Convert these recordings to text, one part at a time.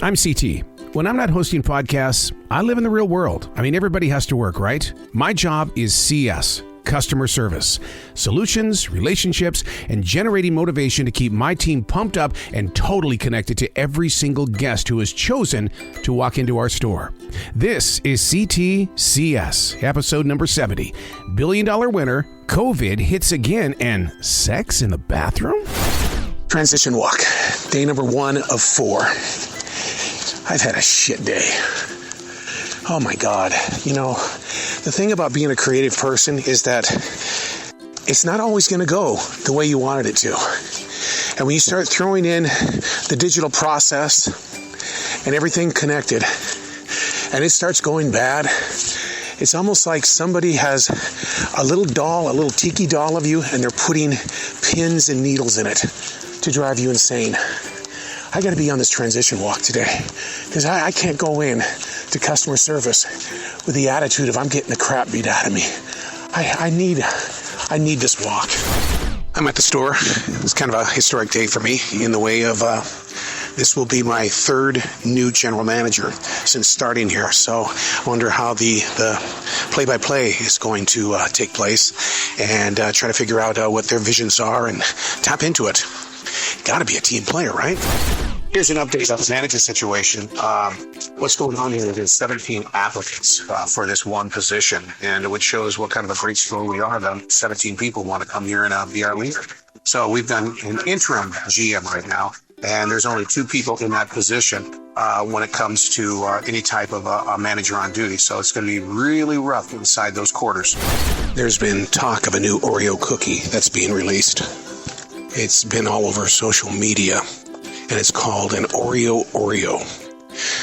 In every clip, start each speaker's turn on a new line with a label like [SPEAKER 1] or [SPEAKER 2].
[SPEAKER 1] I'm CT. When I'm not hosting podcasts, I live in the real world. I mean, everybody has to work, right? My job is CS, customer service, solutions, relationships, and generating motivation to keep my team pumped up and totally connected to every single guest who has chosen to walk into our store. This is C.T.C.S, episode number 70. Billon Dollar Winner, COVID hits again, and sex in the bathroom?
[SPEAKER 2] Transition walk, day number 1 of 4. I've had a shit day. Oh my God. You know, the thing about being a creative person is that it's not always going to go the way you wanted it to. And when you start throwing in the digital process and everything connected, and it starts going bad, it's almost like somebody has a little doll, a little tiki doll of you, and they're putting pins and needles in it to drive you insane. I got to be on this transition walk today because I can't go in to customer service with the attitude of I'm getting the crap beat out of me. I need this walk. I'm at the store. It's kind of a historic day for me in the way of this will be my 3rd new general manager since starting here. So I wonder how the play-by-play is going to take place and try to figure out what their visions are and tap into it. Got to be a team player, right? Here's an update on the manager situation. What's going on here is 17 applicants for this one position, and it shows what kind of a great store we are. The 17 people want to come here and be our leader. So we've done an interim GM right now, and there's only 2 people in that position when it comes to any type of a manager on duty. So it's going to be really rough inside those quarters. There's been talk of a new Oreo cookie that's being released. It's been all over social media, and it's called an Oreo.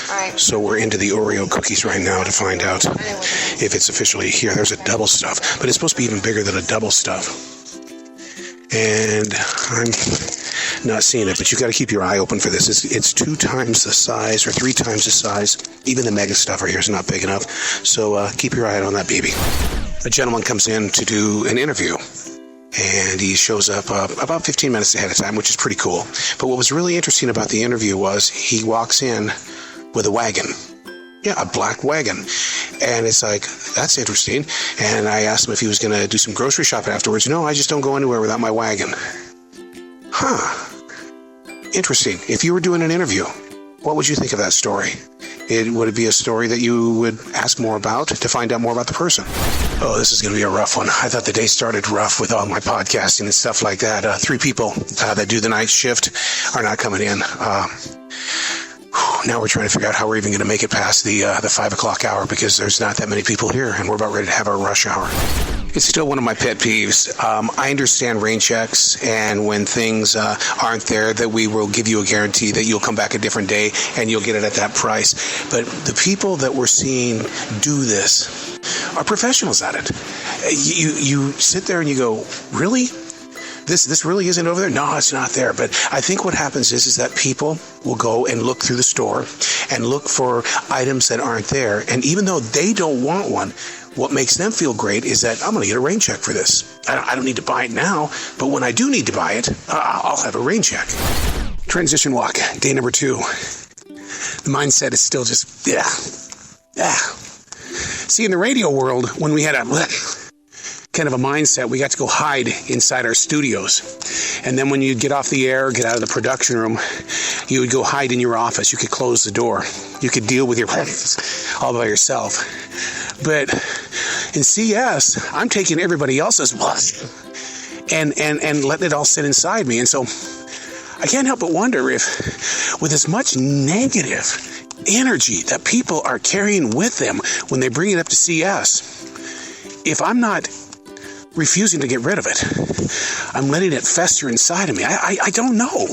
[SPEAKER 2] Right. So we're into the Oreo cookies right now to find out if it's officially here. There's a double stuff, but it's supposed to be even bigger than a double stuff. And I'm not seeing it, but you got to keep your eye open for this. It's 2 times the size or 3 times the size. Even the mega stuffer here is not big enough. So keep your eye on that baby. A gentleman comes in to do an interview. And he shows up about 15 minutes ahead of time, which is pretty cool. But what was really interesting about the interview was he walks in with a wagon. Yeah, a black wagon. And it's like, that's interesting. And I asked him if he was going to do some grocery shopping afterwards. No, I just don't go anywhere without my wagon. Huh. Interesting. If you were doing an interview, what would you think of that story? Would it be a story that you would ask more about to find out more about the person? Oh, this is going to be a rough one. I thought the day started rough with all my podcasting and stuff like that. 3 people that do the night shift are not coming in. Now we're trying to figure out how we're even going to make it past the 5 o'clock hour because there's not that many people here and we're about ready to have our rush hour. It's still one of my pet peeves. I understand rain checks and when things aren't there that we will give you a guarantee that you'll come back a different day and you'll get it at that price. But the people that we're seeing do this are professionals at it. You sit there and you go, really? This really isn't over there? No, it's not there. But I think what happens is that people will go and look through the store and look for items that aren't there. And even though they don't want one, what makes them feel great is that I'm going to get a rain check for this. I don't need to buy it now, but when I do need to buy it, I'll have a rain check. Transition walk, day number 2. The mindset is still just, yeah. See, in the radio world, when we had a kind of a mindset, we got to go hide inside our studios. And then when you'd get off the air, get out of the production room, you would go hide in your office. You could close the door. You could deal with your problems all by yourself. But in CS, I'm taking everybody else's and letting it all sit inside me. And so I can't help but wonder if with as much negative energy that people are carrying with them when they bring it up to CS, if I'm not refusing to get rid of it, I'm letting it fester inside of me. I don't know,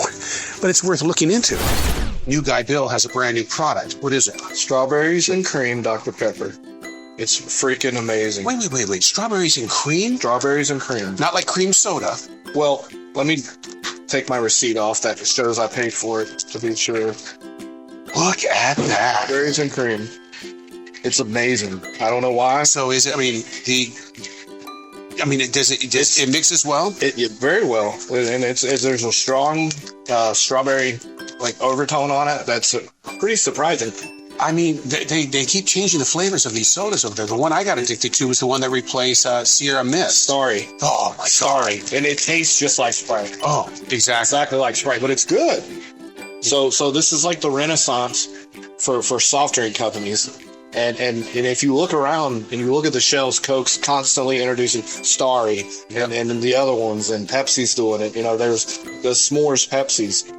[SPEAKER 2] but it's worth looking into. New guy Bill has a brand new product. What is it?
[SPEAKER 3] Strawberries and cream Dr. Pepper. It's freaking amazing.
[SPEAKER 2] Wait. Strawberries and cream?
[SPEAKER 3] Strawberries and cream.
[SPEAKER 2] Not like cream soda.
[SPEAKER 3] Well, let me take my receipt off that shows I paid for it to be sure.
[SPEAKER 2] Look at that.
[SPEAKER 3] Strawberries and cream. It's amazing. I don't know why.
[SPEAKER 2] So is it, it mixes well?
[SPEAKER 3] It very well. And there's a strong strawberry like overtone on it that's pretty surprising.
[SPEAKER 2] I mean, they keep changing the flavors of these sodas over there. The one I got addicted to was the one that replaced Sierra Mist.
[SPEAKER 3] Sorry.
[SPEAKER 2] Oh, my
[SPEAKER 3] Sorry. And it tastes just like Sprite.
[SPEAKER 2] Oh, exactly
[SPEAKER 3] Like Sprite, but it's good. So this is like the renaissance for soft drink companies. And if you look around and you look at the shelves, Coke's constantly introducing Starry and the other ones, and Pepsi's doing it. There's the S'mores Pepsi's.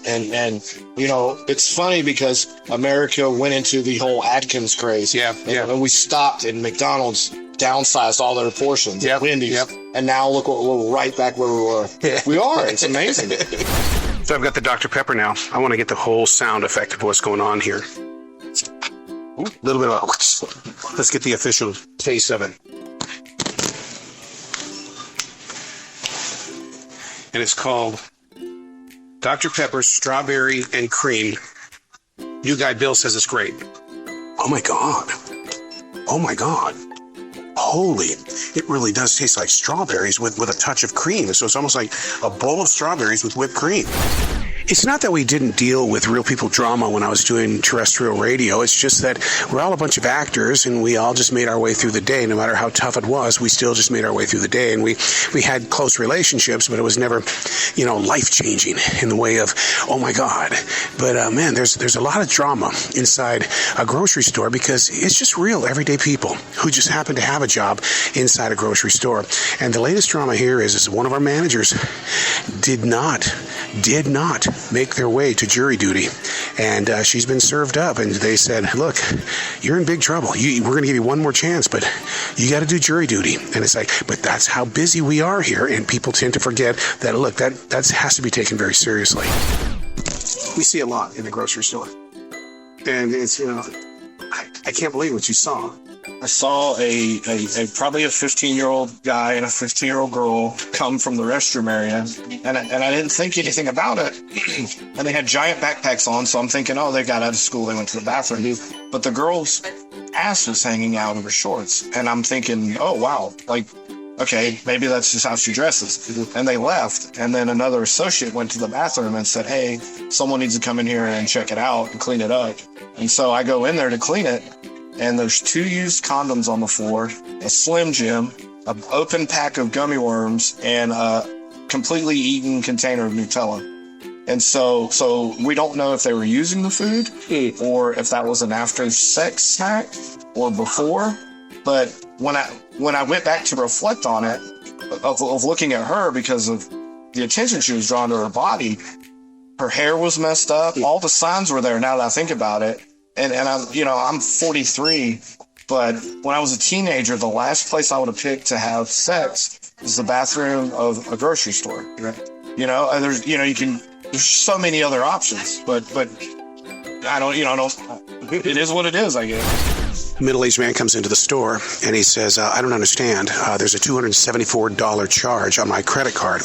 [SPEAKER 3] And it's funny because America went into the whole Atkins craze. And we stopped, and McDonald's downsized all their portions. Wendy's. And now look what we're right back where we were. We are. It's amazing.
[SPEAKER 2] So I've got the Dr. Pepper now. I want to get the whole sound effect of what's going on here. A little bit of let's get the official taste of it. And it's called Dr. Pepper Strawberry and Cream. New guy Bill says it's great. Oh my God. Holy, it really does taste like strawberries with a touch of cream. So it's almost like a bowl of strawberries with whipped cream. It's not that we didn't deal with real people drama when I was doing terrestrial radio. It's just that we're all a bunch of actors, and we all just made our way through the day. No matter how tough it was, we still just made our way through the day. And we had close relationships, but it was never, life-changing in the way of, oh my God. But man, there's a lot of drama inside a grocery store because it's just real everyday people who just happen to have a job inside a grocery store. And the latest drama here is one of our managers did not make their way to jury duty, and she's been served up, and they said, look, you're in big trouble. We're going to give you one more chance, but you got to do jury duty. And it's like, but that's how busy we are here, and people tend to forget that, look, that has to be taken very seriously. We see a lot in the grocery store, and it's, I can't believe what you saw.
[SPEAKER 3] I saw a probably a 15-year-old guy and a 15-year-old girl come from the restroom area, and I didn't think anything about it. And they had giant backpacks on, so I'm thinking, oh, they got out of school, they went to the bathroom. But the girl's ass was hanging out of her shorts, and I'm thinking, oh wow, like, okay, maybe that's just how she dresses. And they left, and then another associate went to the bathroom and said, hey, someone needs to come in here and check it out and clean it up. And so I go in there to clean it, and there's 2 used condoms on the floor, a Slim Jim, an open pack of gummy worms, and a completely eaten container of Nutella. And so we don't know if they were using the food or if that was an after-sex snack or before. But when I went back to reflect on it, of looking at her because of the attention she was drawing to her body, her hair was messed up. All the signs were there now that I think about it. And I'm 43, but when I was a teenager, the last place I would have picked to have sex was the bathroom of a grocery store. There's so many other options, but I don't, it is what it is, I guess.
[SPEAKER 2] A middle-aged man comes into the store, and he says, I don't understand. There's a $274 charge on my credit card.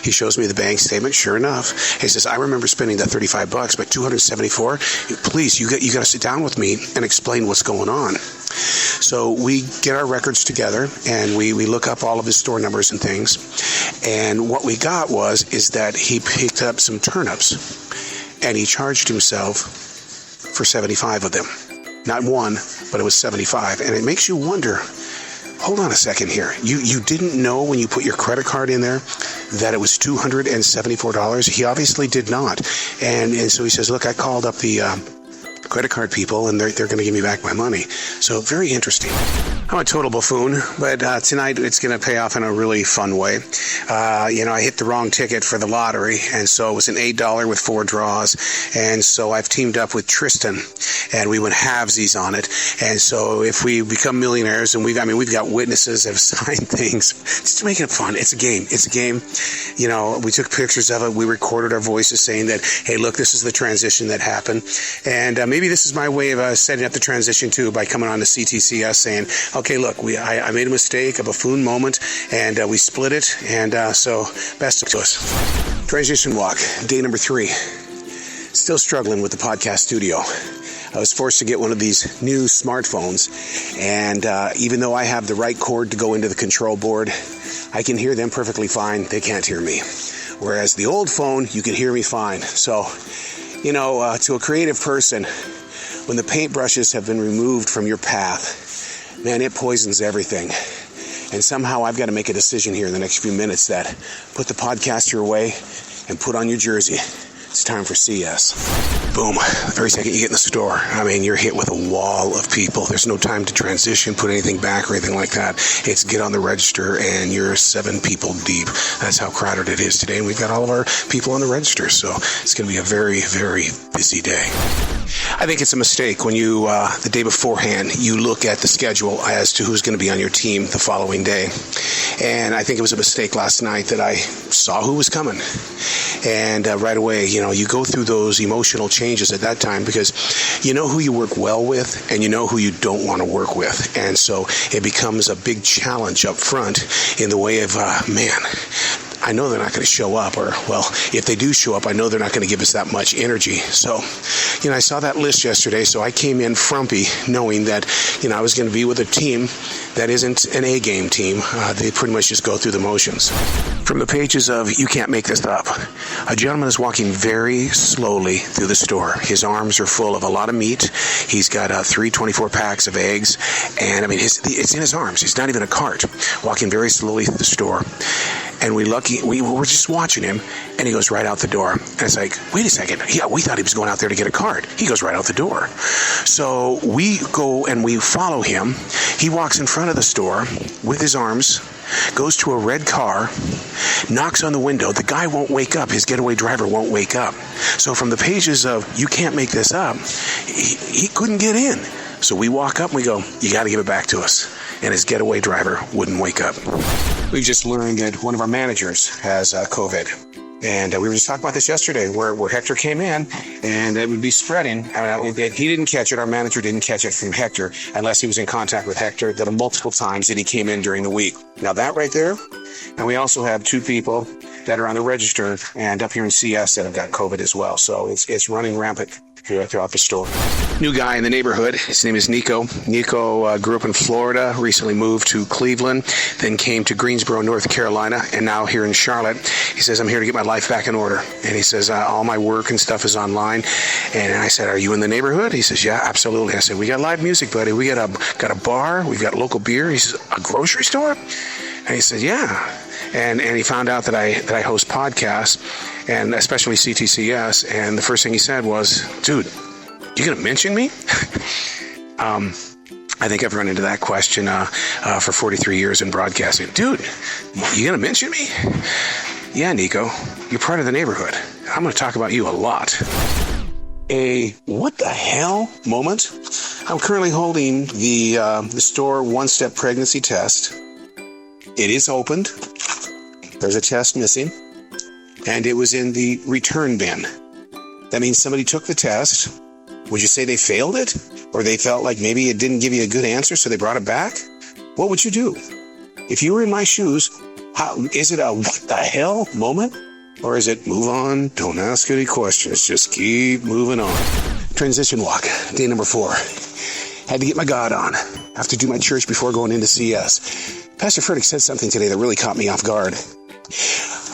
[SPEAKER 2] He shows me the bank statement. Sure enough, he says, I remember spending that $35, but $274? Please, you got to sit down with me and explain what's going on. So we get our records together, and we look up all of his store numbers and things. And what we got is that he picked up some turnips, and he charged himself for 75 of them. Not one, but it was 75. And it makes you wonder, hold on a second here. You didn't know when you put your credit card in there that it was $274? He obviously did not. And so he says, look, I called up the credit card people, and they're going to give me back my money. So very interesting. I'm a total buffoon, but tonight it's going to pay off in a really fun way. I hit the wrong ticket for the lottery, and so it was an $8 with 4 draws. And so I've teamed up with Tristan, and we went halvesies on it. And so if we become millionaires, and we've got witnesses that have signed things, just to make it fun. It's a game. We took pictures of it. We recorded our voices saying that, hey, look, this is the transition that happened. And maybe this is my way of setting up the transition too, by coming on to C.T.C.S. saying, okay, look, I made a mistake, a buffoon moment, and we split it, and so best to us. Transition walk, day number 3. Still struggling with the podcast studio. I was forced to get one of these new smartphones, and even though I have the right cord to go into the control board, I can hear them perfectly fine. They can't hear me. Whereas the old phone, you can hear me fine. So You know, to a creative person, when the paintbrushes have been removed from your path, man, it poisons everything. And somehow I've got to make a decision here in the next few minutes that put the podcaster away and put on your jersey. It's time for CS. Boom. The very second you get in the store, I mean, you're hit with a wall of people. There's no time to transition, put anything back or anything like that. It's get on the register and you're 7 people deep. That's how crowded it is today. And we've got all of our people on the register. So it's going to be a very, very busy day. I think it's a mistake when you, the day beforehand, you look at the schedule as to who's going to be on your team the following day. And I think it was a mistake last night that I saw who was coming. And right away, you know, you go through those emotional changes at that time because you know who you work well with and you know who you don't want to work with. And so it becomes a big challenge up front in the way of, man, I know they're not going to show up, or, well, if they do show up, I know they're not going to give us that much energy. So, you know, I saw that list yesterday, so I came in frumpy knowing that, you know, I was going to be with a team that isn't an A-game team. They pretty much just go through the motions. From the pages of You Can't Make This Up, a gentleman is walking very slowly through the store. His arms are full of a lot of meat. He's got 3 24-packs of eggs, and I mean, it's in his arms. He's not even a cart, walking very slowly through the store. And we were just watching him, and he goes right out the door. And it's like, wait a second. Yeah, we thought he was going out there to get a card. He goes right out the door. So we go and we follow him. He walks in front of the store with his arms, goes to a red car, knocks on the window. The guy won't wake up. His getaway driver won't wake up. So from the pages of You Can't Make This Up, he couldn't get in. So we walk up and we go, you got to give it back to us. And his getaway driver wouldn't wake up. We've just learned that one of our managers has COVID. And we were just talking about this yesterday, where Hector came in, and it would be spreading. He didn't catch it. Our manager didn't catch it from Hector, unless he was in contact with Hector the multiple times that he came in during the week. Now that right there, and we also have 2 people that are on the register and up here in CS that have got COVID as well. So it's running rampant throughout the store. New guy in the neighborhood. His name is Nico. Nico grew up in Florida, recently moved to Cleveland, then came to Greensboro, North Carolina, and now here in Charlotte. He says, I'm here to get my life back in order. And he says, all my work and stuff is online. And I said, are you in the neighborhood? He says, yeah, absolutely. I said, we got live music, buddy. We got a bar. We've got local beer. He says, a grocery store? And he said, yeah. And he found out that I host podcasts, and especially C.T.C.S. And the first thing he said was, dude, you gonna mention me? I think I've run into that question for 43 years in broadcasting. Dude, you gonna mention me? Yeah, Nico, you're part of the neighborhood. I'm gonna talk about you a lot. A what the hell moment. I'm currently holding the store one-step pregnancy test. It is opened. There's a test missing, and it was in the return bin. That means somebody took the test. Would you say they failed it? Or they felt like maybe it didn't give you a good answer, so they brought it back? What would you do? If you were in my shoes, is it a what the hell moment? Or is it move on, don't ask any questions, just keep moving on? Transition walk, day number 4. Had to get my God on. Have to do my church before going into CS. Pastor Frederick said something today that really caught me off guard.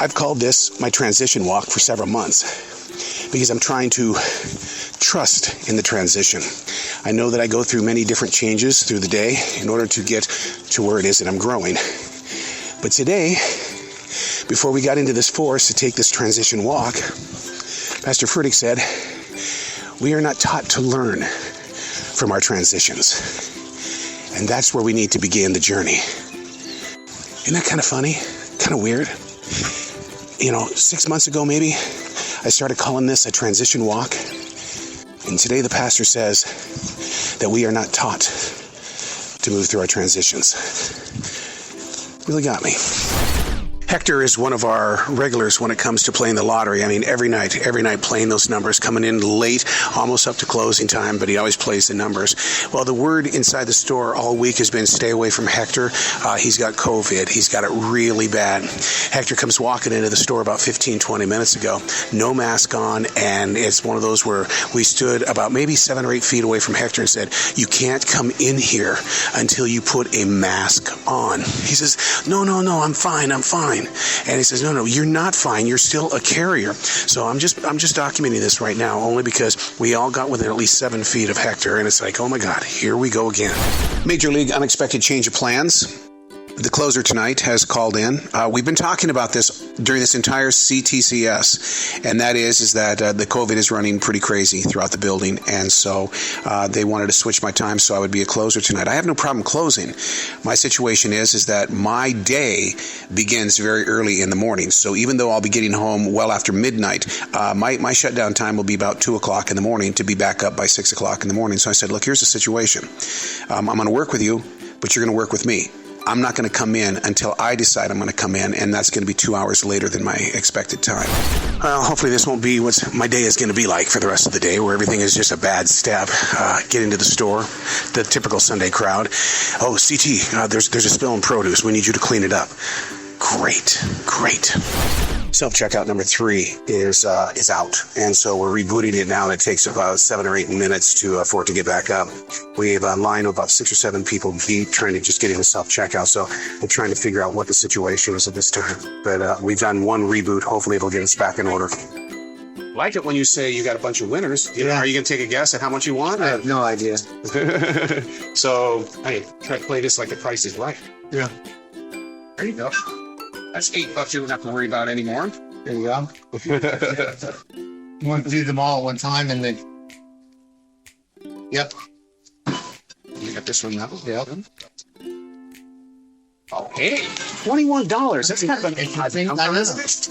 [SPEAKER 2] I've called this my transition walk for several months because I'm trying to trust in the transition. I know that I go through many different changes through the day in order to get to where it is that I'm growing. But today, before we got into this forest to take this transition walk, Pastor Frederick said, we are not taught to learn from our transitions. And that's where we need to begin the journey. Isn't that kind of funny? Kind of weird? You know, 6 months ago maybe, I started calling this a transition walk. And today the pastor says that we are not taught to move through our transitions. Really got me. Hector is one of our regulars when it comes to playing the lottery. I mean, every night playing those numbers, coming in late, almost up to closing time, but he always plays the numbers. Well, the word inside the store all week has been stay away from Hector. He's got COVID. He's got it really bad. Hector comes walking into the store about 15, 20 minutes ago, no mask on, and it's one of those where we stood about maybe 7 or 8 feet away from Hector and said, you can't come in here until you put a mask on. He says, no, I'm fine. fine. And he says, no, you're not fine. You're still a carrier. So I'm just documenting this right now, only because we all got within at least 7 feet of Hector, and it's like, oh my God, here we go again. Major League unexpected change of plans. The closer tonight has called in. We've been talking about this during this entire C.T.C.S, and that is that the COVID is running pretty crazy throughout the building, and so they wanted to switch my time so I would be a closer tonight. I have no problem closing. My situation is that my day begins very early in the morning, so even though I'll be getting home well after midnight, my shutdown time will be about 2 o'clock in the morning to be back up by 6 o'clock in the morning. So I said, look, here's the situation. I'm going to work with you, but you're going to work with me. I'm not going to come in until I decide I'm going to come in, and that's going to be 2 hours later than my expected time. Well, hopefully this won't be what my day is going to be like for the rest of the day, where everything is just a bad step. Get into the store, the typical Sunday crowd. Oh, CT, there's a spill in produce. We need you to clean it up. Great. Self-checkout number 3 is out, and so we're rebooting it now. It takes about 7 or 8 minutes for it to get back up. We have a line of about 6 or 7 people deep trying to just get into self-checkout, so we're trying to figure out what the situation is at this time. But we've done one reboot. Hopefully it'll get us back in order. Like it when you say you got a bunch of winners. Are you going to take a guess at how much you want?
[SPEAKER 4] I have no idea.
[SPEAKER 2] So, hey, try to play this like the Price is Right.
[SPEAKER 4] Yeah.
[SPEAKER 2] There you go. That's $8 you don't have to worry about anymore.
[SPEAKER 4] There you go. You want to do them all at one time and then... Yep.
[SPEAKER 2] You got this one now?
[SPEAKER 4] Yep.
[SPEAKER 2] Oh, hey, $21. That's kind of an
[SPEAKER 4] I think that is.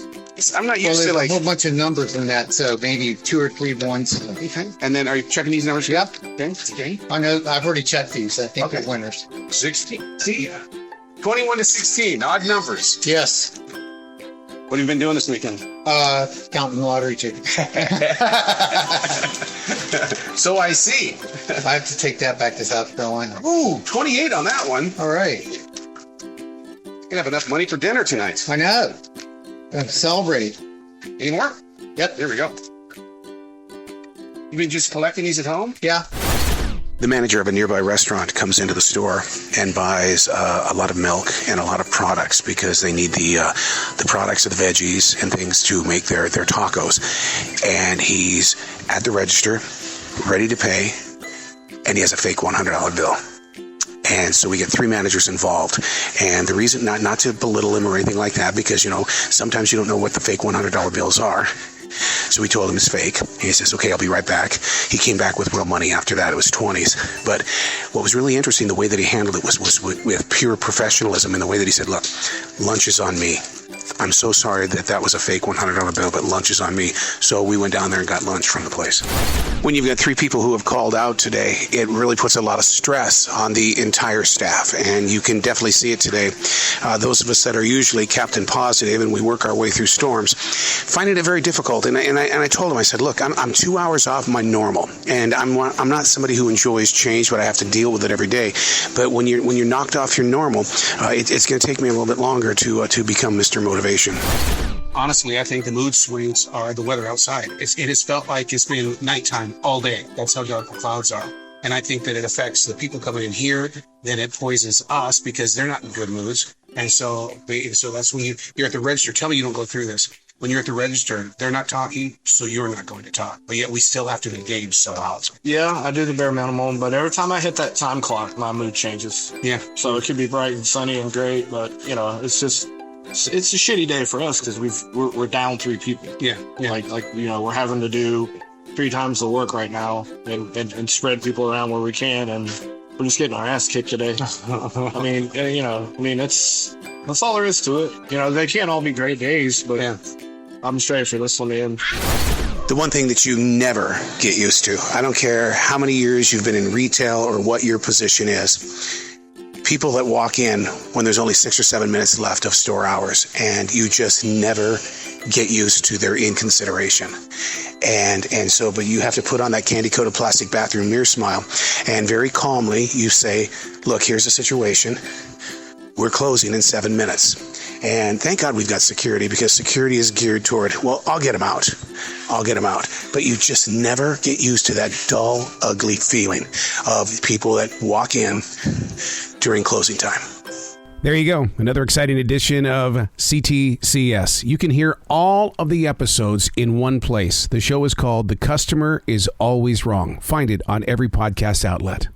[SPEAKER 2] I'm not used to like
[SPEAKER 4] a whole bunch of numbers in that, so maybe 2 or 3 ones.
[SPEAKER 2] Okay. And then are you checking these numbers?
[SPEAKER 4] Yep.
[SPEAKER 2] Okay.
[SPEAKER 4] I know. I've already checked these. I think they're winners.
[SPEAKER 2] 16. See, 21 to 16. Odd numbers.
[SPEAKER 4] Yes.
[SPEAKER 2] What have you been doing this weekend?
[SPEAKER 4] Counting lottery tickets.
[SPEAKER 2] So I see.
[SPEAKER 4] I have to take that back to South Carolina.
[SPEAKER 2] Ooh, 28 on that one.
[SPEAKER 4] All right.
[SPEAKER 2] You're gonna have enough money for dinner tonight.
[SPEAKER 4] I know. I'm celebrating.
[SPEAKER 2] Any more?
[SPEAKER 4] Yep.
[SPEAKER 2] There we go. You been just collecting these at home?
[SPEAKER 4] Yeah.
[SPEAKER 2] The manager of a nearby restaurant comes into the store and buys a lot of milk and a lot of products because they need the products of the veggies and things to make their tacos. And he's at the register, ready to pay, and he has a fake $100 bill. And so we get 3 managers involved. And the reason, not to belittle him or anything like that, because, sometimes you don't know what the fake $100 bills are. So we told him it's fake. He says, okay, I'll be right back. He came back with real money after that. It was 20s. But what was really interesting, the way that he handled it was with pure professionalism, in the way that he said, look, lunch is on me. I'm so sorry that was a fake $100 bill, but lunch is on me. So we went down there and got lunch from the place. When you've got 3 people who have called out today, it really puts a lot of stress on the entire staff. And you can definitely see it today. Those of us that are usually captain positive and we work our way through storms, finding it very difficult. And I told him, I said, look, I'm 2 hours off my normal. And I'm not somebody who enjoys change, but I have to deal with it every day. But when you're knocked off your normal, it's going to take me a little bit longer to become Mr. Motivation. Honestly, I think the mood swings are the weather outside. It has felt like it's been nighttime all day. That's how dark the clouds are. And I think that it affects the people coming in here. Then it poisons us because they're not in good moods. And so that's when you're at the register. Tell me you don't go through this. When you're at the register, they're not talking, so you're not going to talk. But yet we still have to engage somehow.
[SPEAKER 5] Yeah, I do the bare minimum, but every time I hit that time clock, my mood changes.
[SPEAKER 2] Yeah.
[SPEAKER 5] So it could be bright and sunny and great, but it's just... It's a shitty day for us because we're down 3 people.
[SPEAKER 2] Yeah.
[SPEAKER 5] Like we're having to do 3 times the work right now and spread people around where we can, and we're just getting our ass kicked today. that's all there is to it. They can't all be great days, but yeah. I'm straight for this one, man.
[SPEAKER 2] The one thing that you never get used to, I don't care how many years you've been in retail or what your position is, people that walk in when there's only 6 or 7 minutes left of store hours, and you just never get used to their inconsideration. And so, but you have to put on that candy-coated plastic bathroom mirror smile, and very calmly you say, look, here's the situation. We're closing in 7 minutes. And thank God we've got security, because security is geared toward, well, I'll get them out. But you just never get used to that dull, ugly feeling of people that walk in during closing time.
[SPEAKER 1] There you go. Another exciting edition of C.T.C.S. You can hear all of the episodes in one place. The show is called The Customer is Always Wrong. Find it on every podcast outlet.